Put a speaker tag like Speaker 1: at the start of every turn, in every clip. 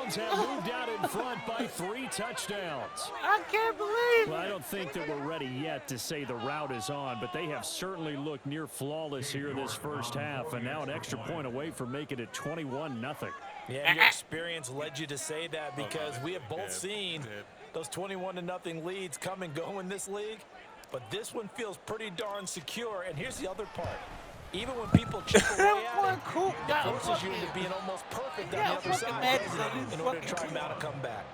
Speaker 1: Browns have moved out in front by 3 touchdowns.
Speaker 2: I can't believe it.
Speaker 1: Well, I don't think that we're ready yet to say the route is on, but they have certainly looked near flawless here in this first half, and now an extra point away from making it 21-0.
Speaker 3: Yeah, your experience led you to say that because we have both seen those 21-0 leads come and go in this league, but this one feels pretty darn secure. And here's the other part. Even when people chip away at it forces you into being almost perfect on the other side in order to try and mount a comeback.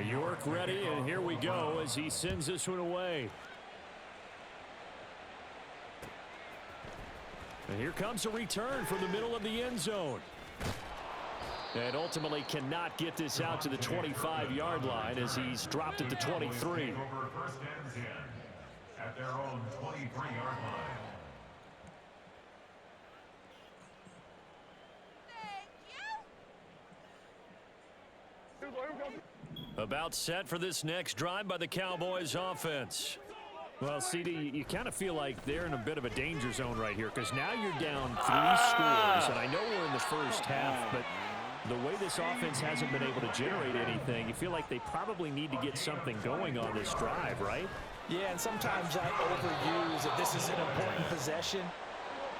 Speaker 1: York ready, and here we go as he sends this one away. And here comes a return from the middle of the end zone. And ultimately cannot get this out to the 25-yard line as he's dropped at the 23.
Speaker 4: At their own 23-yard line.
Speaker 1: About set for this next drive by the Cowboys offense. Well, CD, you kind of feel like they're in a bit of a danger zone right here because now you're down 3 scores, and I know we're in the first half, but the way this offense hasn't been able to generate anything, you feel like they probably need to get something going on this drive, right?
Speaker 3: Yeah, and sometimes I overuse that this is an important possession,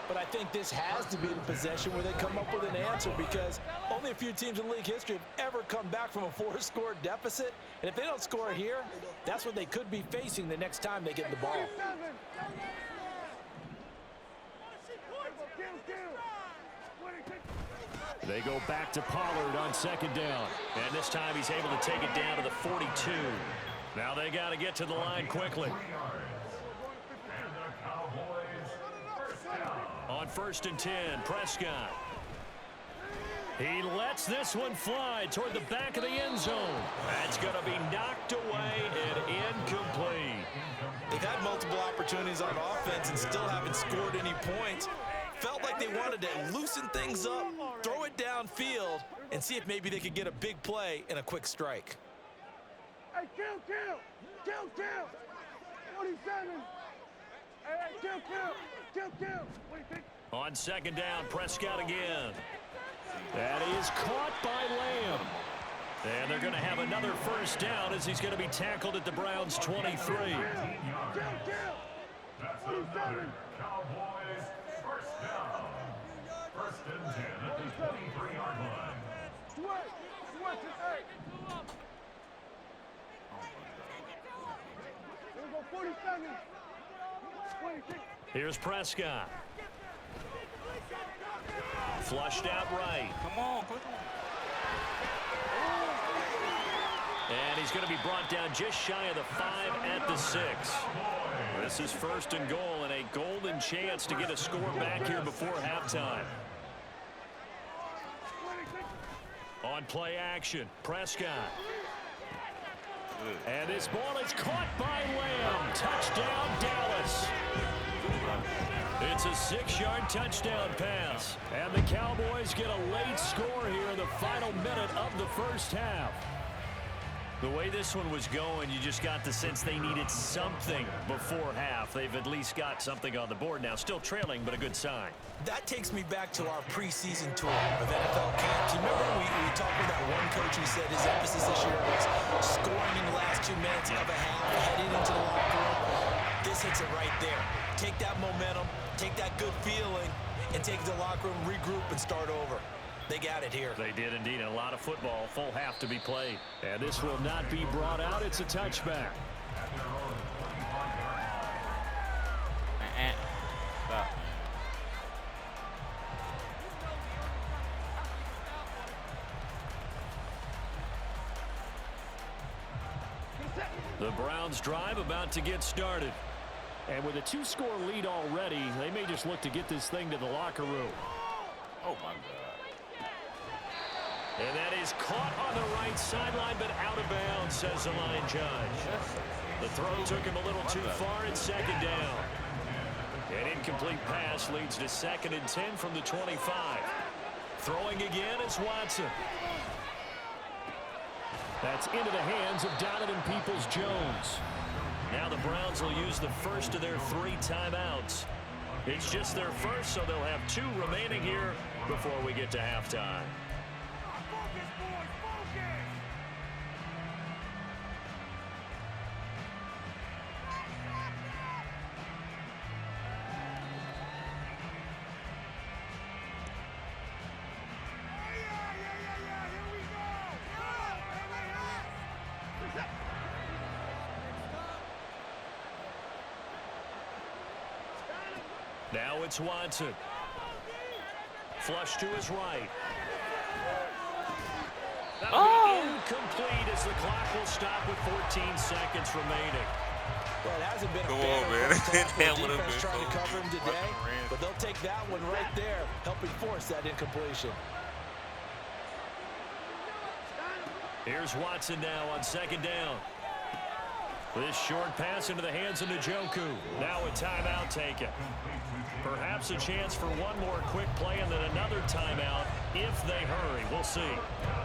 Speaker 3: but I think this has to be the possession where they come up with an answer because only a few teams in league history have ever come back from a 4-score deficit, and if they don't score here, that's what they could be facing the next time they get the ball.
Speaker 1: They go back to Pollard on second down, and this time he's able to take it down to the 42. Now they got to get to the line quickly. On 1st and 10, Prescott. He lets this one fly toward the back of the end zone. That's going to be knocked away and incomplete.
Speaker 3: They've had multiple opportunities on offense and still haven't scored any points. Felt like they wanted to loosen things up, throw it downfield, and see if maybe they could get a big play and a quick strike.
Speaker 5: Hey, kill. 47. Hey, kill. What do you think?
Speaker 1: On second down, Prescott again. That is caught by Lamb. And they're going to have another first down as he's going to be tackled at the Browns' 23.
Speaker 5: Kill.
Speaker 4: That's another Cowboys first down. 1st and 10 at the 23-yard line.
Speaker 1: Here's Prescott. Flushed out right.
Speaker 2: Come on.
Speaker 1: And he's going to be brought down just shy of the 5 at the 6. This is 1st and goal and a golden chance to get a score back here before halftime. On play action, Prescott. And this ball is caught by Lamb. Touchdown, Dallas. It's a 6-yard touchdown pass. And the Cowboys get a late score here in the final minute of the first half. The way this one was going, you just got the sense they needed something before half. They've at least got something on the board now. Still trailing, but a good sign.
Speaker 3: That takes me back to our preseason tour of NFL camps. You remember we talked with that one coach who said his emphasis this year was scoring in the last 2 minutes of a half, heading into the locker room. This hits it right there. Take that momentum, take that good feeling, and take it to the locker room, regroup, and start over. They got it here.
Speaker 1: They did indeed. A lot of football, full half to be played. And this will not be brought out. It's a touchback.
Speaker 2: Stop.
Speaker 1: The Browns drive about to get started. And with a 2-score lead already, they may just look to get this thing to the locker room.
Speaker 2: Oh, my God.
Speaker 1: And that is caught on the right sideline, but out of bounds, says the line judge. The throw took him a little too far in second down. An incomplete pass leads to 2nd and 10 from the 25. Throwing again is Watson. That's into the hands of Donovan Peoples-Jones. Now the Browns will use the first of their 3 timeouts. It's just their first, so they'll have 2 remaining here before we get to halftime.
Speaker 5: Focus, boys, focus!
Speaker 1: Now it's Watson. Flush to his right. That'll be incomplete as the clock will stop with 14 seconds remaining.
Speaker 3: Well, it hasn't been a
Speaker 2: Go
Speaker 3: bad
Speaker 2: on, man.
Speaker 3: first half for
Speaker 2: That
Speaker 3: the
Speaker 2: would've
Speaker 3: defense
Speaker 2: been
Speaker 3: trying to
Speaker 2: so
Speaker 3: cover him today, but they'll take that one right there, helping force that incompletion.
Speaker 1: Here's Watson now on 2nd down. This short pass into the hands of Njoku. Now a timeout taken. Perhaps a chance for one more quick play and then another timeout if they hurry. We'll see.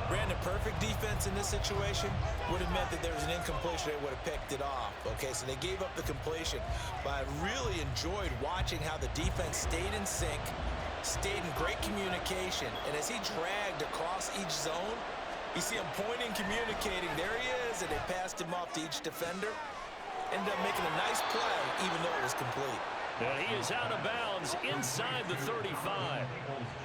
Speaker 3: Brandon, perfect defense in this situation would have meant that there was an incompletion. They would have picked it off. Okay, so they gave up the completion. But I really enjoyed watching how the defense stayed in sync, stayed in great communication. And as he dragged across each zone, you see him pointing, communicating. There he is, and they passed him off to each defender. Ended up making a nice play, even though it was complete.
Speaker 1: And he is out of bounds inside the 35.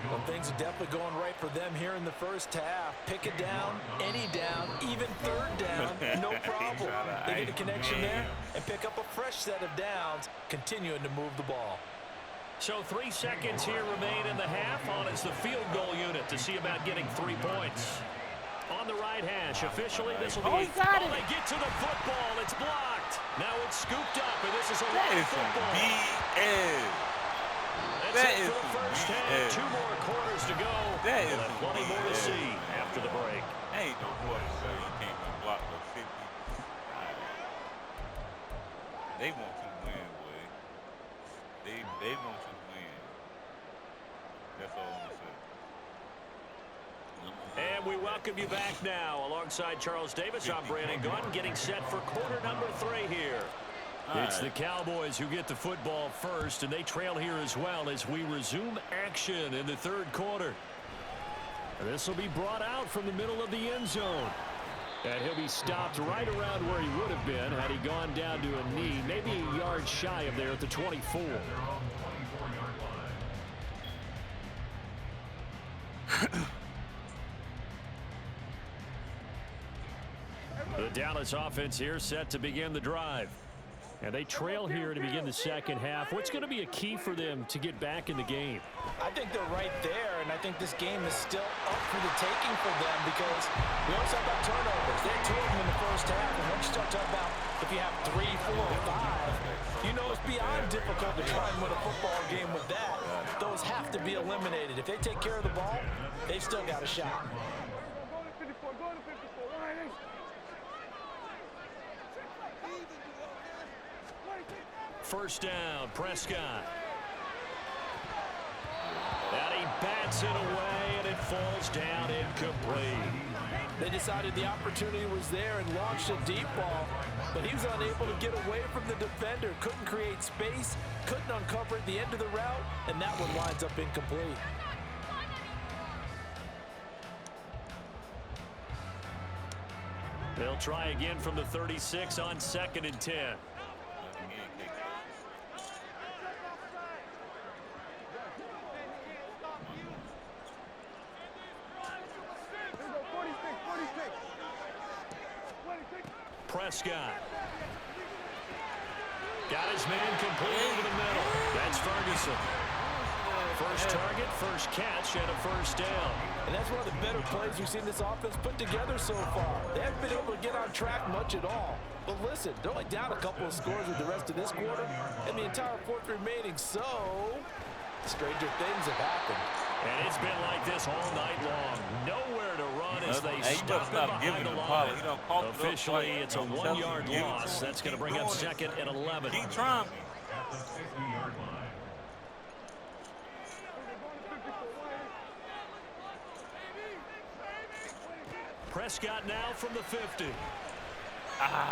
Speaker 3: Well, things are definitely going right for them here in the first half. Pick it down, any down, even 3rd down, no problem. They get a connection there and pick up a fresh set of downs, continuing to move the ball.
Speaker 1: So 3 seconds here remain in the half. On is the field goal unit to see about getting 3 points. On the right hash, officially this will be.
Speaker 2: He got it.
Speaker 1: They get to the football. It's blocked. Now it's scooped up, and this is a
Speaker 2: That
Speaker 1: long
Speaker 2: is some
Speaker 1: football.
Speaker 2: BS.
Speaker 1: That's
Speaker 2: That
Speaker 1: it
Speaker 2: is
Speaker 1: for the
Speaker 2: some
Speaker 1: first half.
Speaker 2: BS.
Speaker 1: 2 more quarters to go.
Speaker 2: That is
Speaker 1: We'll have
Speaker 2: some
Speaker 1: plenty more to
Speaker 2: BS.
Speaker 1: see after the break.
Speaker 2: Ain't no fucking way you can't even block the 50. They want you to win, boy. They want you to win. That's all I'm gonna say.
Speaker 1: And we welcome you back now. Alongside Charles Davis, I'm Brandon Gunn, getting set for quarter number 3 here. It's the Cowboys who get the football first, and they trail here as well as we resume action in the 3rd quarter. This will be brought out from the middle of the end zone. And he'll be stopped right around where he would have been had he gone down to a knee, maybe a yard shy of there at the 24. The Dallas offense here set to begin the drive. And they trail here to begin the 2nd half. What's going to be a key for them to get back in the game?
Speaker 3: I think they're right there, and I think this game is still up for the taking for them because we always talk about turnovers. They had 2 of them in the first half, and once you start talking about if you have 3, 4, or 5, you know it's beyond difficult to try and win a football game with that. Those have to be eliminated. If they take care of the ball, they've still got a shot.
Speaker 5: Go to 54, go to 54. Right.
Speaker 1: First down, Prescott. And he bats it away, and it falls down incomplete.
Speaker 3: They decided the opportunity was there and launched a deep ball, but he was unable to get away from the defender, couldn't create space, couldn't uncover at the end of the route, and that one winds up incomplete.
Speaker 1: They'll try again from the 36 on 2nd and 10. Prescott. Got his man complete over the middle. That's Ferguson. First target, first catch, and a first down.
Speaker 3: And that's one of the better plays we've seen this offense put together so far. They haven't been able to get on track much at all. But listen, they're only down a couple of scores with the rest of this quarter and the entire 4th remaining, so stranger things have happened.
Speaker 1: And it's been like this all night long. Nowhere to run as they stop it behind the line. Officially, it's a 1-yard loss. That's going to bring up 2nd and 11.
Speaker 2: Keep trying.
Speaker 4: At the 50-yard line.
Speaker 1: Prescott now from the 50. It's
Speaker 2: Man,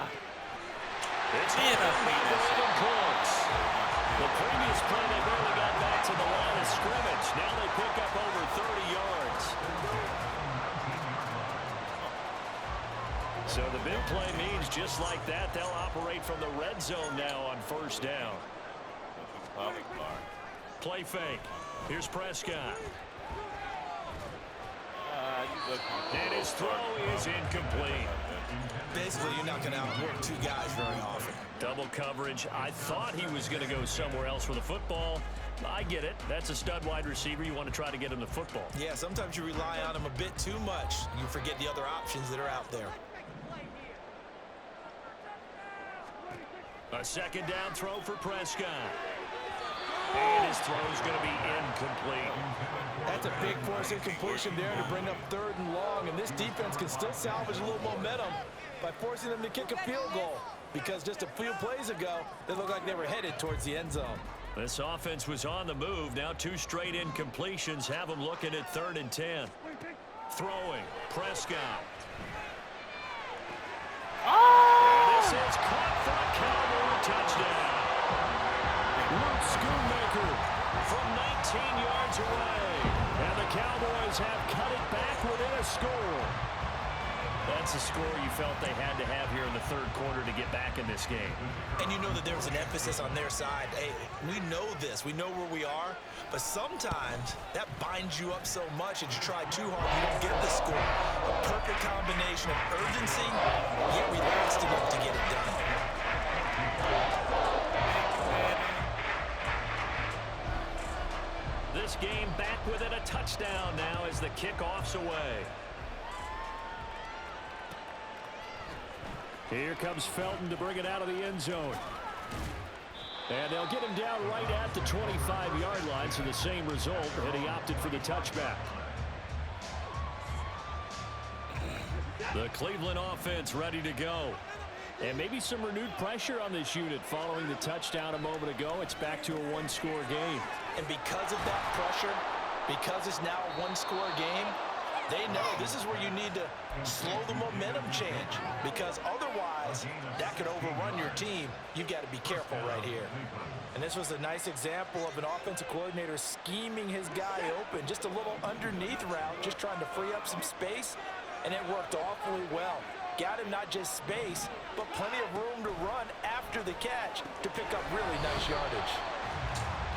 Speaker 2: I hate that shit.
Speaker 1: Cooks. The previous play, they barely got back to the line of scrimmage. Now they pick up over 30 yards. So the big play means just like that, they'll operate from the red zone now on first down. Play fake. Here's Prescott. And his throw is incomplete.
Speaker 3: Basically, you're not going to outwork two guys very often.
Speaker 1: Double coverage. I thought he was going to go somewhere else with the football. I get it. That's a stud wide receiver. You want to try to get him the football.
Speaker 3: Yeah, sometimes you rely on him a bit too much. You forget the other options that are out there.
Speaker 1: A second down throw for Prescott. And his throw is going to be incomplete.
Speaker 3: That's a big force incompletion there to bring up 3rd and long. And this defense can still salvage a little momentum by forcing them to kick a field goal. Because just a few plays ago, they looked like they were headed towards the end zone.
Speaker 1: This offense was on the move. Now 2 straight incompletions have them looking at 3rd and 10. Throwing. Prescott. And this is caught for a Cowboy touchdown. Luke Schoonmaker from 19 yards away. And the Cowboys have cut it back within a score. That's a score you felt they had to have here in the 3rd quarter to get back in this game.
Speaker 3: And you know that there's an emphasis on their side. Hey, we know this. We know where we are. But sometimes that binds you up so much that you try too hard, you don't get the score. A perfect combination of urgency, yet relaxed enough to get it done.
Speaker 1: This game back within a touchdown now as the kickoff's away. Here comes Felton to bring it out of the end zone. And they'll get him down right at the 25-yard line, so the same result, and he opted for the touchback. The Cleveland offense ready to go. And maybe some renewed pressure on this unit following the touchdown a moment ago. It's back to a 1-score game.
Speaker 3: And because of that pressure, because it's now a 1-score game, they know this is where you need to slow the momentum change, because otherwise that could overrun your team. You've got to be careful right here. And this was a nice example of an offensive coordinator scheming his guy open, just a little underneath route, just trying to free up some space, and it worked awfully well. Got him not just space, but plenty of room to run after the catch to pick up really nice yardage.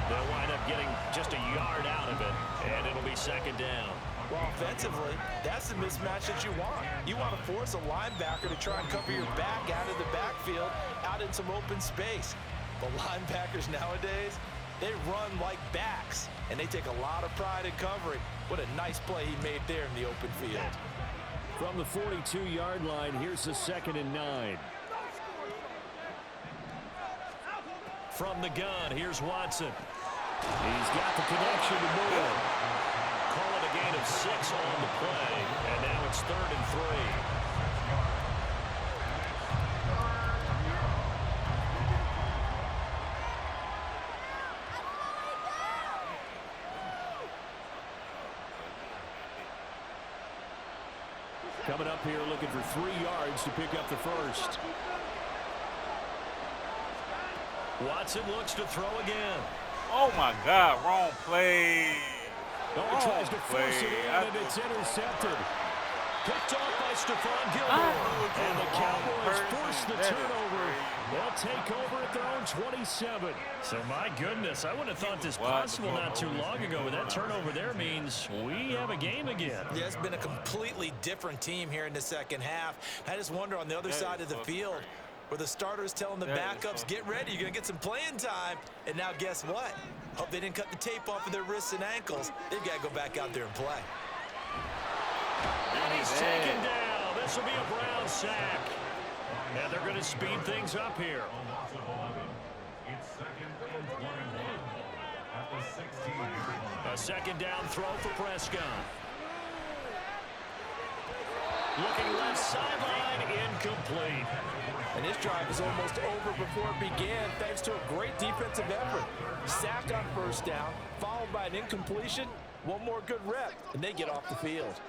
Speaker 1: They'll wind up getting just a yard out of it, and it'll be 2nd down.
Speaker 3: Well, offensively, that's the mismatch that you want. You want to force a linebacker to try and cover your back out of the backfield, out in some open space. But linebackers nowadays, they run like backs, and they take a lot of pride in covering. What a nice play he made there in the open field.
Speaker 1: From the 42-yard line, here's the 2nd and 9. From the gun, here's Watson. He's got the connection to Moore. Call it a gain of 6 on the play, and now it's 3rd and 3. Coming up here looking for 3 yards to pick up the first. Watson looks to throw again.
Speaker 2: Oh my God, wrong play.
Speaker 1: Oh, he tries to force it in, and it's intercepted. Picked off by Stephon Gilmore. And the Cowboys force the turnover. They'll take over at their own 27. So, my goodness, I wouldn't have thought this possible not too long ago. But that turnover there means we have a game again.
Speaker 3: Yeah, it's been a completely different team here in the second half. I just wonder on the other side of the field, where the starters telling the backups, get ready, you're going to get some playing time. And now guess what? Hope they didn't cut the tape off of their wrists and ankles. They've got to go back out there and play.
Speaker 1: And he's taken down. This will be a Brown sack. And they're going to speed things up here.
Speaker 4: It's 2nd and 21 at the 16-yard line.
Speaker 1: A 2nd down throw for Prescott. Looking left sideline, incomplete.
Speaker 3: And this drive is almost over before it began, thanks to a great defensive effort. Sack on first down, followed by an incompletion. One more good rep, and they get off the field.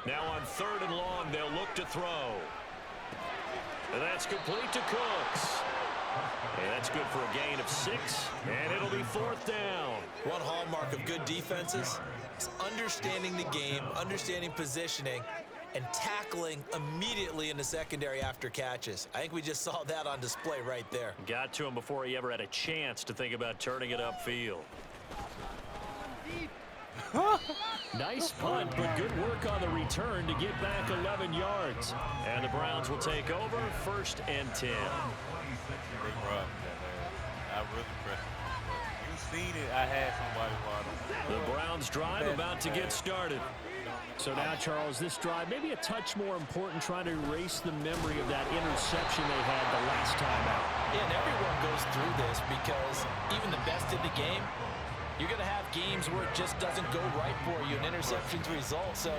Speaker 1: Now on 3rd and long, they'll look to throw. And that's complete to Cooks. And that's good for a gain of 6, and it'll be 4th down.
Speaker 3: One hallmark of good defenses is understanding the game, understanding positioning, and tackling immediately in the secondary after catches. I think we just saw that on display right there.
Speaker 1: Got to him before he ever had a chance to think about turning it upfield. Nice punt, but good work on the return to get back 11 yards. And the Browns will take over 1st and 10.
Speaker 2: They robbed that last. I really pressed it. You seen it. I had somebody wide open.
Speaker 1: The Browns drive about to get started.
Speaker 6: So now, Charles, this drive maybe a touch more important, trying to erase the memory of that interception they had the last time out.
Speaker 3: Yeah, and everyone goes through this because even the best in the game, you're going to have games where it just doesn't go right for you, and interceptions result. So,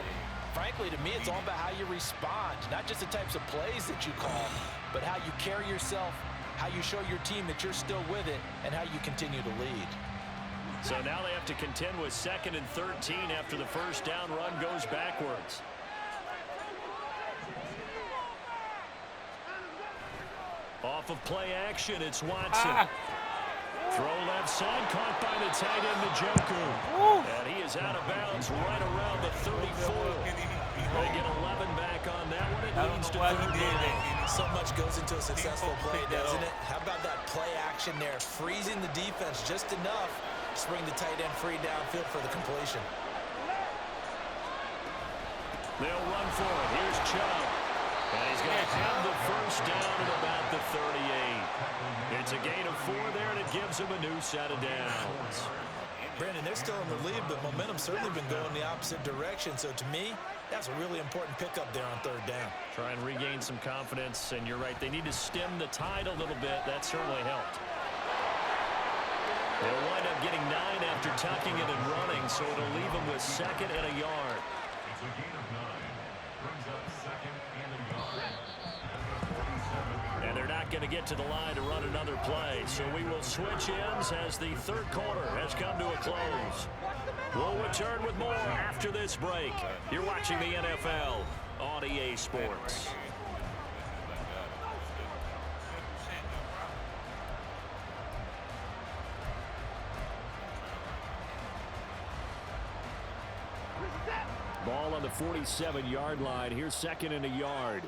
Speaker 3: frankly, to me, it's all about how you respond, not just the types of plays that you call, but how you carry yourself, how you show your team that you're still with it, and how you continue to lead.
Speaker 1: So now they have to contend with 2nd and 13 after the first down run goes backwards. Off of play action, it's Watson. Throw left side, caught by the tight end, Njoku. And he is out of bounds right around the 34. They get 11 back on that one. It leads to 3rd down.
Speaker 3: So much goes into a successful play, doesn't it? How about that play action there, freezing the defense just enough to bring the tight end free downfield for the completion.
Speaker 1: They'll run for it. Here's Chubb. And he's going to have the first down at about the 38. It's a gain of 4 there, and it gives him a new set of downs.
Speaker 3: Brandon, they're still in the lead, but momentum's certainly been going the opposite direction. So to me, that's a really important pickup there on 3rd down.
Speaker 1: Try and regain some confidence, and you're right. They need to stem the tide a little bit. That certainly helped. They'll wind up getting 9 after tucking it and running, so it'll leave them with 2nd and a yard.
Speaker 4: It's a gain of 9. Brings up 2nd and a yard.
Speaker 1: And they're not going to get to the line to run another play, so we will switch ends as the 3rd quarter has come to a close. We'll return with more after this break. You're watching the NFL on EA Sports.
Speaker 6: Ball on the 47-yard line. Here's 2nd and a yard.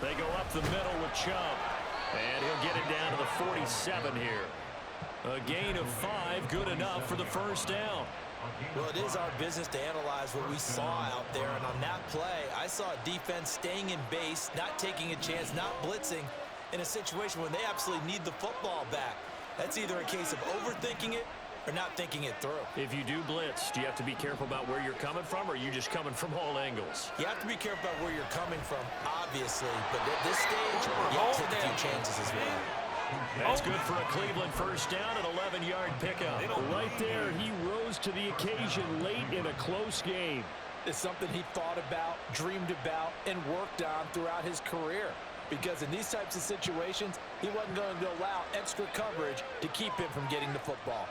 Speaker 1: They go up the middle with Chubb, and he'll get it down to the 47 here. A gain of 5, good enough for the first down.
Speaker 3: Well, it is our business to analyze what we saw out there, and on that play, I saw a defense staying in base, not taking a chance, not blitzing in a situation when they absolutely need the football back. That's either a case of overthinking it or not thinking it through.
Speaker 1: If you do blitz, do you have to be careful about where you're coming from, or are you just coming from all angles?
Speaker 3: You have to be careful about where you're coming from, obviously, but at this stage, you have to take a few chances as well.
Speaker 1: That's good for a Cleveland first down, an 11-yard pickup.
Speaker 6: Right there, he rose to the occasion late in a close game.
Speaker 3: It's something he thought about, dreamed about, and worked on throughout his career. Because in these types of situations, he wasn't going to allow extra coverage to keep him from getting the football.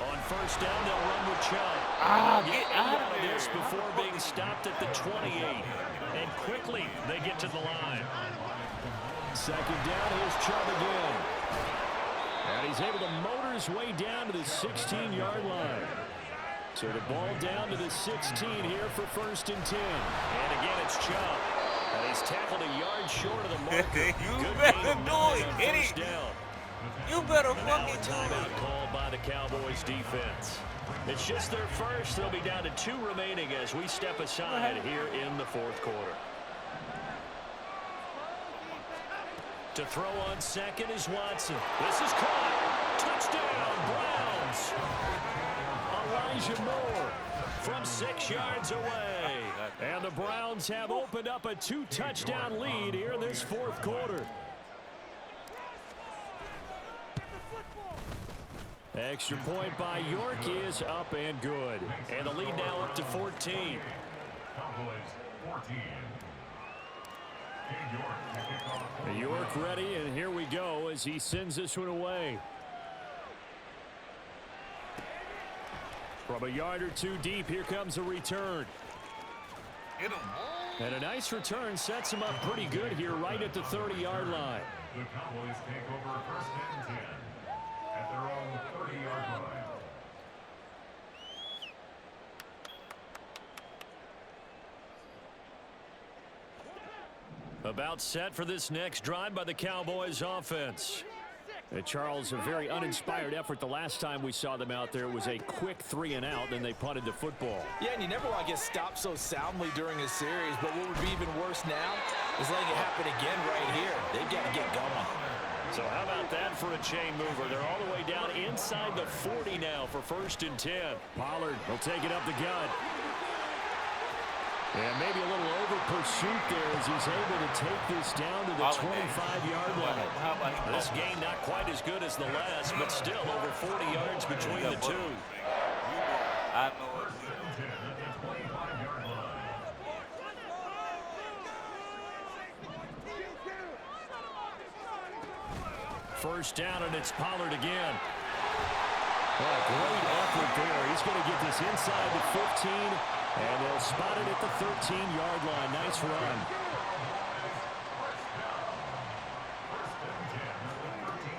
Speaker 1: On first down, they'll run with Chubb.
Speaker 2: Get out of
Speaker 1: this
Speaker 2: there.
Speaker 1: before being stopped at the 28. And quickly, they get to the line.
Speaker 6: 2nd down, here's Chubb again. And he's able to motor his way down to the 16-yard line. So the ball down to the 16 here for 1st and 10.
Speaker 1: And again, it's Chubb. And he's tackled a yard short of the marker.
Speaker 2: You
Speaker 1: Good
Speaker 2: better
Speaker 1: gain of
Speaker 2: do
Speaker 1: 9
Speaker 2: it,
Speaker 1: on
Speaker 2: Kenny.
Speaker 1: first down.
Speaker 2: You better
Speaker 1: And now a
Speaker 2: fucking do
Speaker 1: timeout
Speaker 2: it.
Speaker 1: called by the Cowboys defense. It's just their first. They'll be down to 2 remaining as we step aside here in the 4th quarter. To throw on 2nd is Watson. This is caught. Touchdown, Browns. Elijah Moore from 6 yards away. And the Browns have opened up a 2-touchdown lead here in this 4th quarter. Extra point by York is up and good. And the lead now up to 14.
Speaker 4: Cowboys 14.
Speaker 6: York ready, and here we go as he sends this one away. From a yard or 2 deep, here comes a return.
Speaker 2: Hit him. Oh.
Speaker 6: And a nice return sets him up pretty good here right at the 30-yard line.
Speaker 4: The Cowboys take over first and 10 at their own 30-yard line.
Speaker 6: About set for this next drive by the Cowboys offense. And Charles, a very uninspired effort the last time we saw them out there. It was a quick 3-and-out, then they punted the football.
Speaker 3: Yeah, and you never want to get stopped so soundly during a series, but what would be even worse now is letting it happen again right here. They've got to get going.
Speaker 6: So how about that for a chain mover? They're all the way down inside the 40 now for first and 10. Pollard will take it up the gut. And maybe a little over pursuit there as he's able to take this down to the 25-yard line. This game not quite as good as the last, but still over 40 yards between the two.
Speaker 2: I know it.
Speaker 6: First down, and it's Pollard again. Oh, great effort there. He's going to get this inside the 15, and they'll spot it at the 13-yard line. Nice run.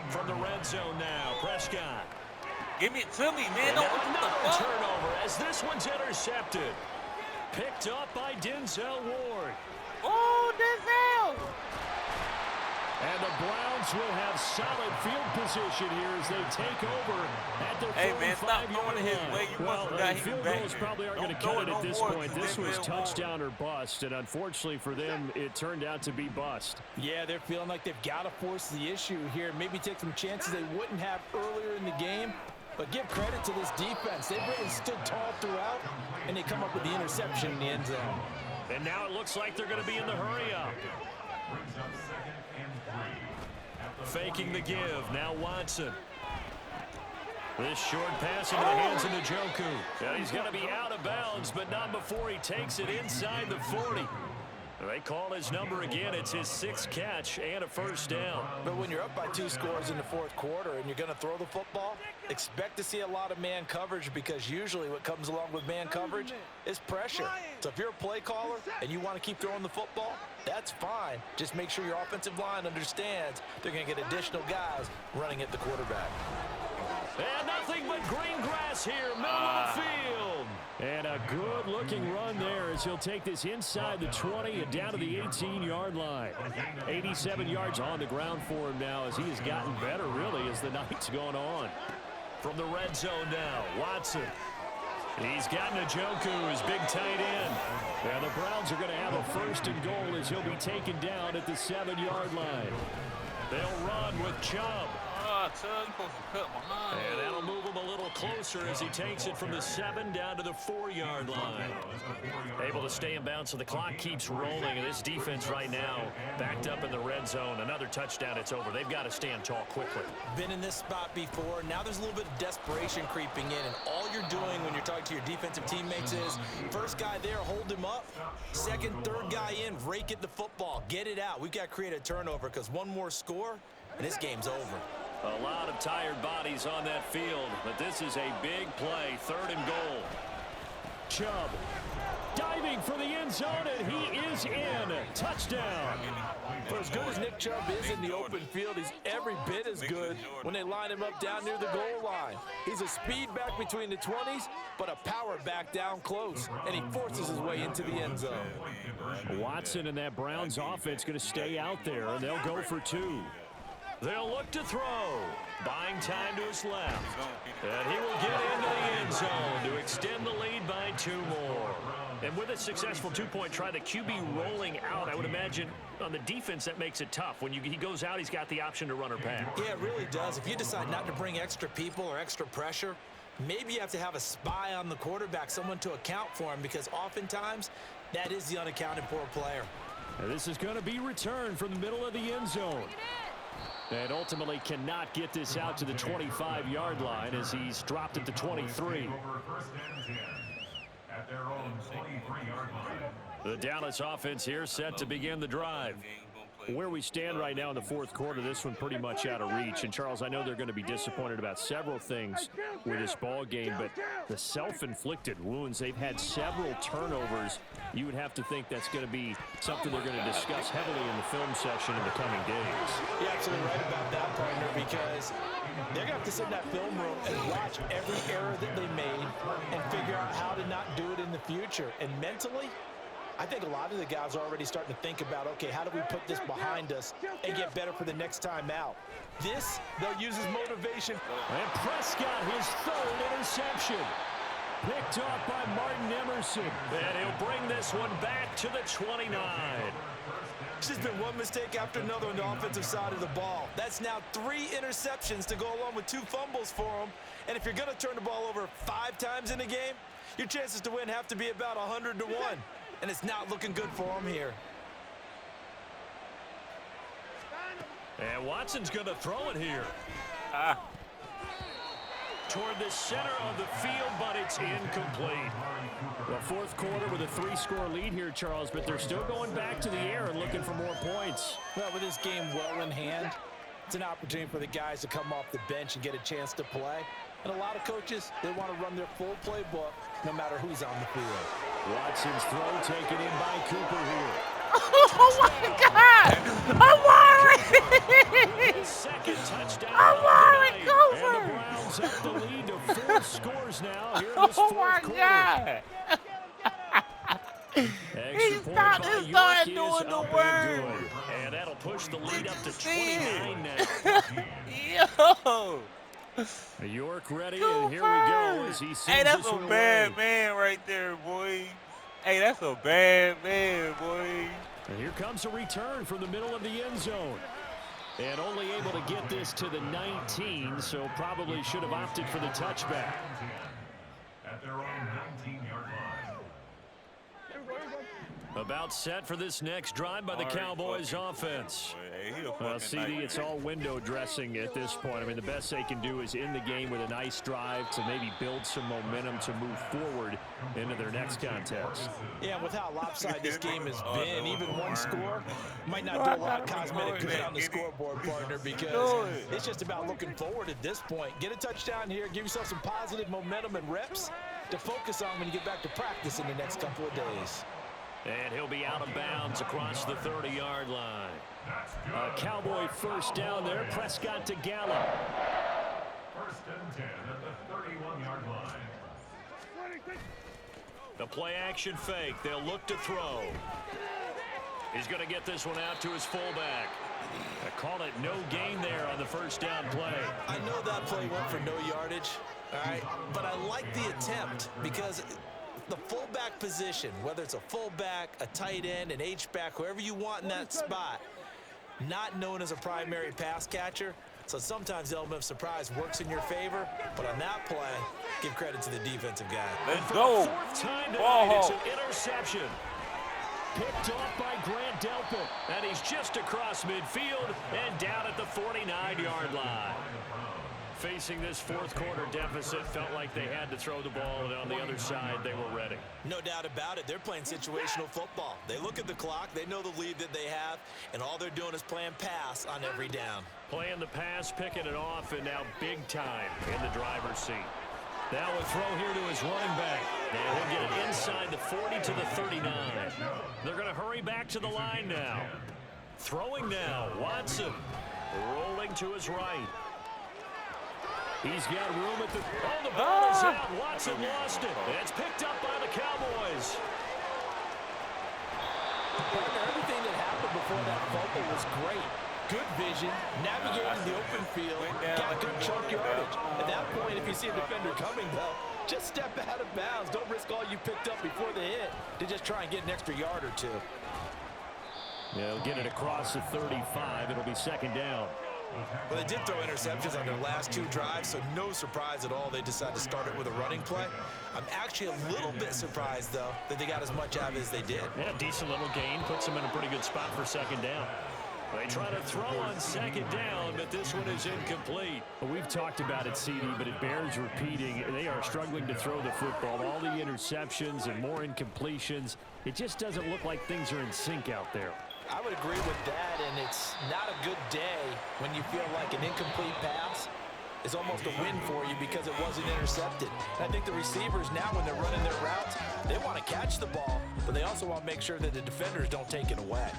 Speaker 6: From the red zone now, Prescott.
Speaker 2: Give it to me, man.
Speaker 6: And another turnover as this one's intercepted. Picked up by Denzel Ward.
Speaker 2: Oh, Denzel!
Speaker 6: And the Browns will have solid field position here as they take over at their 45-yard line.
Speaker 2: Hey, man, stop going his way. You must have got him
Speaker 6: field
Speaker 2: back
Speaker 6: goals
Speaker 2: here.
Speaker 6: probably aren't going to cut it at this point. This was touchdown or bust, and unfortunately for them, it turned out to be bust.
Speaker 3: Yeah, they're feeling like they've got to force the issue here. Maybe take some chances they wouldn't have earlier in the game. But give credit to this defense. They've really stood tall throughout, and they come up with the interception in the end zone.
Speaker 6: And now it looks like they're going to be in the hurry-up.
Speaker 4: Brings up second and 3.
Speaker 6: Faking the give. Now Watson. This short pass into the hands of Njoku. Yeah, he's going to be out of bounds, but not before he takes it inside the 40. They call his number again. It's his 6th catch and a first down.
Speaker 3: But when you're up by 2 scores in the 4th quarter and you're going to throw the football, expect to see a lot of man coverage because usually what comes along with man coverage is pressure. So if you're a play caller and you want to keep throwing the football, that's fine. Just make sure your offensive line understands they're going to get additional guys running at the quarterback.
Speaker 6: And nothing but green grass here, middle of the field. And a good-looking run there as he'll take this inside the 20 and down to the 18-yard line. 87 yards on the ground for him now as he has gotten better, really, as the night's gone on. From the red zone now, Watson. He's got Njoku, his big tight end. And the Browns are going to have a first and goal as he'll be taken down at the 7-yard line. They'll run with Chubb. And that'll move him a little closer as he takes it from the 7 down to the 4-yard line. Able to stay in bounds, so the clock keeps rolling. And this defense right now backed up in the red zone. Another touchdown, it's over. They've got to stand tall quickly.
Speaker 3: Been in this spot before. Now there's a little bit of desperation creeping in. And all you're doing when you're talking to your defensive teammates is first guy there, hold him up. Second, third guy in, rake at the football. Get it out. We've got to create a turnover because one more score and this game's over.
Speaker 6: A lot of tired bodies on that field, but this is a big play, 3rd and goal. Chubb diving for the end zone, and he is in. Touchdown.
Speaker 3: For as good as Nick Chubb is in the open field, he's every bit as good when they line him up down near the goal line. He's a speed back between the 20s, but a power back down close, and he forces his way into the end zone.
Speaker 6: Watson and that Browns offense going to stay out there, and they'll go for 2. They'll look to throw. Buying time to his left. And he will get into the end zone to extend the lead by 2 more. And with a successful 2-point try, the QB rolling out, I would imagine on the defense that makes it tough. When he goes out, he's got the option to run or pass.
Speaker 3: Yeah, it really does. If you decide not to bring extra people or extra pressure, maybe you have to have a spy on the quarterback, someone to account for him, because oftentimes that is the unaccounted for player.
Speaker 6: And this is going to be returned from the middle of the end zone. And ultimately cannot get this out to the 25-yard line as he's dropped at the 23. The Dallas offense here set to begin the drive. Where we stand right now in the fourth quarter, this one pretty much out of reach. And, Charles, I know they're going to be disappointed about several things with this ball game, but the self-inflicted wounds, they've had several turnovers. You would have to think that's going to be something they're going to discuss heavily in the film session in the coming days.
Speaker 3: You're absolutely right about that, partner, because they're going to have to sit in that film room and watch every error that they made and figure out how to not do it in the future. And mentally, I think a lot of the guys are already starting to think about, okay, how do we put this behind us and get better for the next time out? This, they'll use as motivation.
Speaker 6: And Prescott, his third interception. Picked off by Martin Emerson. And he'll bring this one back to the 29.
Speaker 3: It's just been one mistake after another on the offensive side of the ball. That's now 3 interceptions to go along with 2 fumbles for him. And if you're going to turn the ball over 5 times in a game, your chances to win have to be about 100 to 1. And it's not looking good for him here.
Speaker 6: And Watson's going to throw it here. Toward the center of the field, but it's incomplete. Well, fourth quarter with a 3-score lead here, Charles, but they're still going back to the air and looking for more points.
Speaker 3: Well, with this game well in hand, it's an opportunity for the guys to come off the bench and get a chance to play. And a lot of coaches, they want to run their full playbook no matter who's on the field.
Speaker 6: Watson's throw taken in by Cooper here.
Speaker 7: Oh, my God! I'm worried!
Speaker 6: Second touchdown.
Speaker 7: I'm worried, Cooper!
Speaker 6: And the Browns have the lead to 4 scores now here in this fourth quarter.
Speaker 7: God! He's not
Speaker 6: York
Speaker 7: doing
Speaker 6: is
Speaker 7: the
Speaker 6: up
Speaker 7: work.
Speaker 6: and good. And that'll push the lead up to 29 now.
Speaker 7: Yo!
Speaker 6: York ready, and here we go as he sends
Speaker 2: Hey, that's
Speaker 6: this
Speaker 2: a
Speaker 6: one
Speaker 2: bad
Speaker 6: away.
Speaker 2: man right there, boy. Hey, that's a bad man, boy.
Speaker 6: And here comes a return from the middle of the end zone. And only able to get this to the 19, so probably should have opted for the touchback.
Speaker 4: At their own 19-yard line.
Speaker 6: About set for this next drive by the Cowboys offense.
Speaker 2: Hey,
Speaker 6: Well, CD, it's all window dressing at this point. I mean, the best they can do is in the game with a nice drive to maybe build some momentum to move forward into their next contest.
Speaker 3: Yeah, with how lopsided this game has been, even one score might not do a lot of cosmetic good on the scoreboard, partner, because it's just about looking forward at this point. Get a touchdown here, give yourself some positive momentum and reps to focus on when you get back to practice in the next couple of days.
Speaker 6: And he'll be out of bounds across the 30-yard line. A Cowboy first down there. Prescott to Gallup.
Speaker 4: First and 10 at the 31-yard line.
Speaker 6: The play-action fake. They'll look to throw. He's going to get this one out to his fullback. I call it no gain there on the first down play.
Speaker 3: I know that play went for no yardage, all right, but I like the attempt because the fullback position, whether it's a fullback, a tight end, an H-back, whoever you want in that spot, not known as a primary pass catcher. So sometimes the element of surprise works in your favor, but on that play, give credit to the defensive guy.
Speaker 2: Let's go.
Speaker 6: Fourth time
Speaker 2: Ball
Speaker 6: tonight, it's
Speaker 2: hawk.
Speaker 6: an interception. Picked off by Grant Delpit. And he's just across midfield and down at the 49-yard line. Facing this fourth quarter deficit, felt like they had to throw the ball, and on the other side, they were ready.
Speaker 3: No doubt about it. They're playing situational football. They look at the clock, they know the lead that they have, and all they're doing is playing pass on every down.
Speaker 6: Playing the pass, picking it off, and now big time in the driver's seat. Now a throw here to his running back. And he'll get it inside the 40 to the 39. They're going to hurry back to the line now. Throwing now, Watson. Rolling to his right. He's got room at the... Oh, the ball is out. Watson lost it. It's picked up by the Cowboys.
Speaker 3: Partner, everything that happened before that fumble was great. Good vision, navigating the open field, got good chunk yardage. At that point, if you see a defender coming, though, just step out of bounds. Don't risk all you picked up before the hit to just try and get an extra yard or two.
Speaker 6: Yeah, he'll get it across the 35. It'll be second down.
Speaker 3: Well, they did throw interceptions on their last 2 drives, so no surprise at all they decided to start it with a running play. I'm actually a little bit surprised, though, that they got as much out of it as they did.
Speaker 6: Yeah, decent little gain. Puts them in a pretty good spot for second down. They try to throw on second down, but this one is incomplete. Well, we've talked about it, CD, but it bears repeating. They are struggling to throw the football. All the interceptions and more incompletions. It just doesn't look like things are in sync out there.
Speaker 3: I would agree with that, and it's not a good day when you feel like an incomplete pass is almost a win for you because it wasn't intercepted. And I think the receivers now, when they're running their routes, they want to catch the ball, but they also want to make sure that the defenders don't take it away.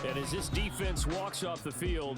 Speaker 6: And as this defense walks off the field,